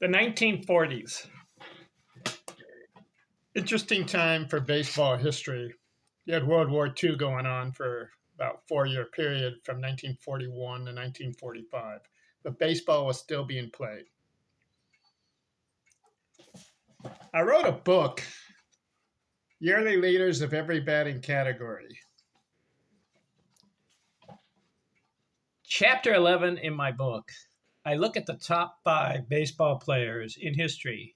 The 1940s. Interesting time for baseball history. You had World War II going on for about a 4 year period from 1941 to 1945, but baseball was still being played. I wrote a book, Yearly Leaders of Every Batting Category. Chapter 11 in my book, I look at the top 5 baseball players in history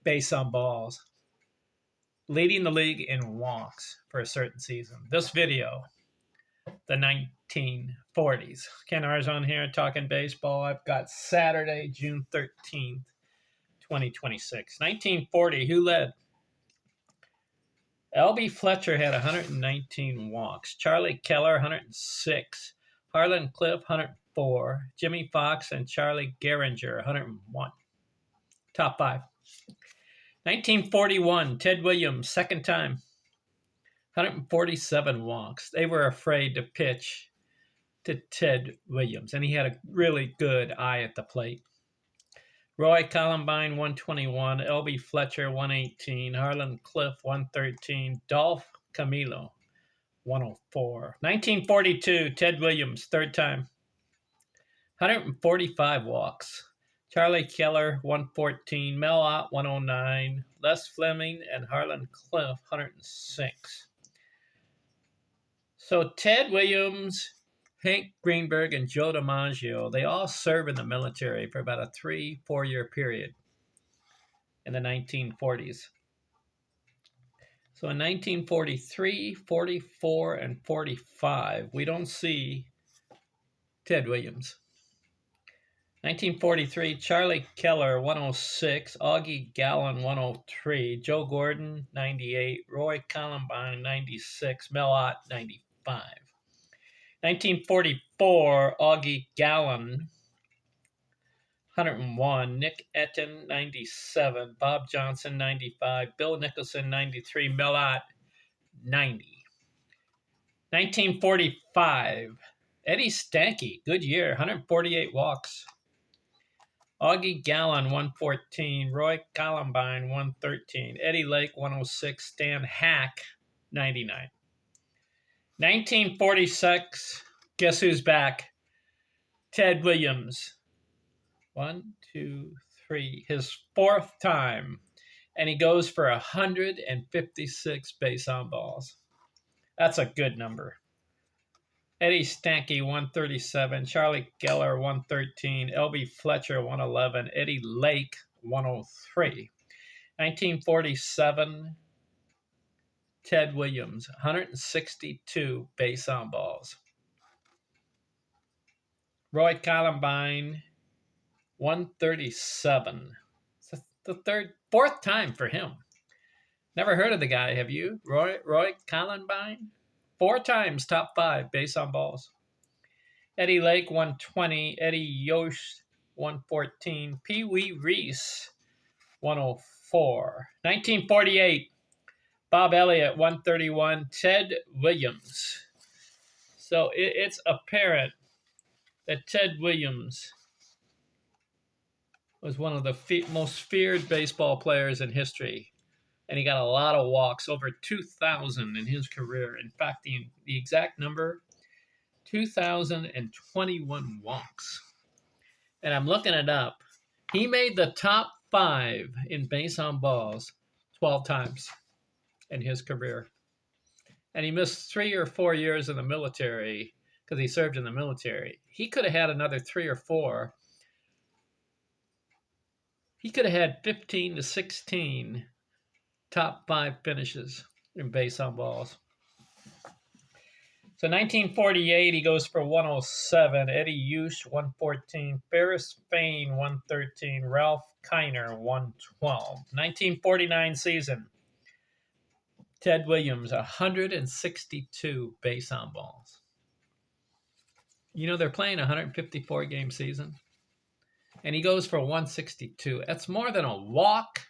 based on balls, leading the league in walks for a certain season. This video, the 1940s. Ken R's on here talking baseball. I've got Saturday, June 13th, 2026. 1940, who led? L.B. Fletcher had 119 walks. Charlie Keller, 106. Harlan Cliff, 104. Jimmy Fox and Charlie Gehringer, 101. Top 5. 1941, Ted Williams, second time. 147 walks. They were afraid to pitch to Ted Williams, and he had a really good eye at the plate. Roy Columbine, 121. L.B. Fletcher, 118. Harlan Cliff, 113. Dolph Camilo, 104. 1942, Ted Williams, third time. 145 walks. Charlie Keller, 114. Mel Ott, 109. Les Fleming and Harlan Cliff, 106. So Ted Williams, Hank Greenberg, and Joe DiMaggio, they all serve in the military for about a 3-4 year period in the 1940s. So in 1943, 44, and 45, we don't see Ted Williams. 1943, Charlie Keller, 106, Augie Gallen, 103, Joe Gordon, 98, Roy Columbine, 96, Mel Ott, 95. 1944, Augie Gallen, 101, Nick Etten, 97, Bob Johnson, 95, Bill Nicholson, 93, Mel Ott, 90. 1945, Eddie Stanky, good year, 148 walks. Augie Gallen, 114, Roy Columbine, 113, Eddie Lake, 106, Stan Hack, 99. 1946, guess who's back? Ted Williams. 1, 2, 3, his 4th time. And he goes for 156 base on balls. That's a good number. Eddie Stanky, 137. Charlie Geller, 113. L.B. Fletcher, 111. Eddie Lake, 103. 1947, Ted Williams, 162 base on balls. Roy Columbine, 137. It's the 4th time for him. Never heard of the guy, have you? Roy Columbine? 4 times top 5 base on balls. Eddie Lake, 120. Eddie Yost, 114. Pee Wee Reese, 104. 1948, Bob Elliott, 131. Ted Williams. So it's apparent that Ted Williams was one of the most feared baseball players in history. And he got a lot of walks, over 2,000 in his career. In fact, the exact number, 2,021 walks. And I'm looking it up. He made the top 5 in base on balls 12 times in his career. And he missed 3 or 4 years in the military because he served in the military. He could have had another 3 or 4. He could have had 15 to 16 top 5 finishes in base on balls. So 1948, he goes for 107. Eddie Yost, 114. Ferris Fain, 113. Ralph Kiner, 112. 1949 season, Ted Williams, 162 base on balls. You know, they're playing a 154 game season, and he goes for 162. That's more than a walk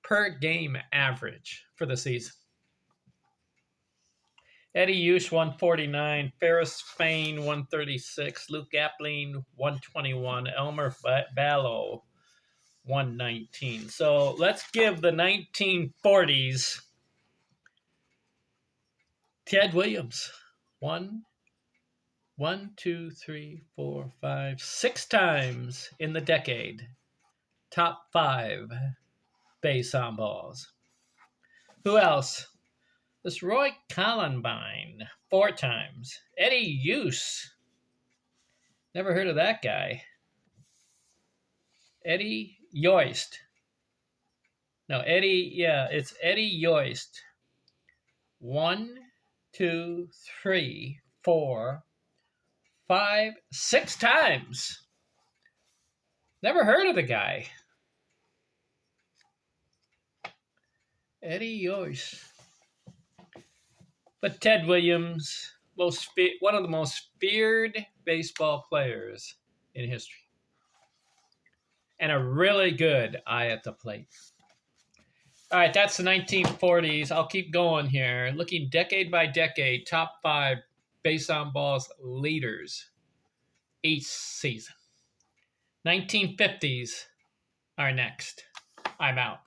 per game average for the season. Eddie Yost, 149. Ferris Fain, 136. Luke Appling, 121. Elmer Ballo, 119. So let's give the 1940s Ted Williams. One, two, three, four, five, 6 times in the decade. Top 5 base on balls. Who else? This Roy Columbine, 4 times. Eddie Use. Never heard of that guy. Eddie Yost. No, it's Eddie Yost. 1, 2, 3, 4, 5, 6 times. Never heard of the guy. Eddie Yost. But Ted Williams, one of the most feared baseball players in history. And a really good eye at the plate. All right, that's the 1940s. I'll keep going here. Looking decade by decade, top 5 base on balls leaders each season. 1950s are next. I'm out.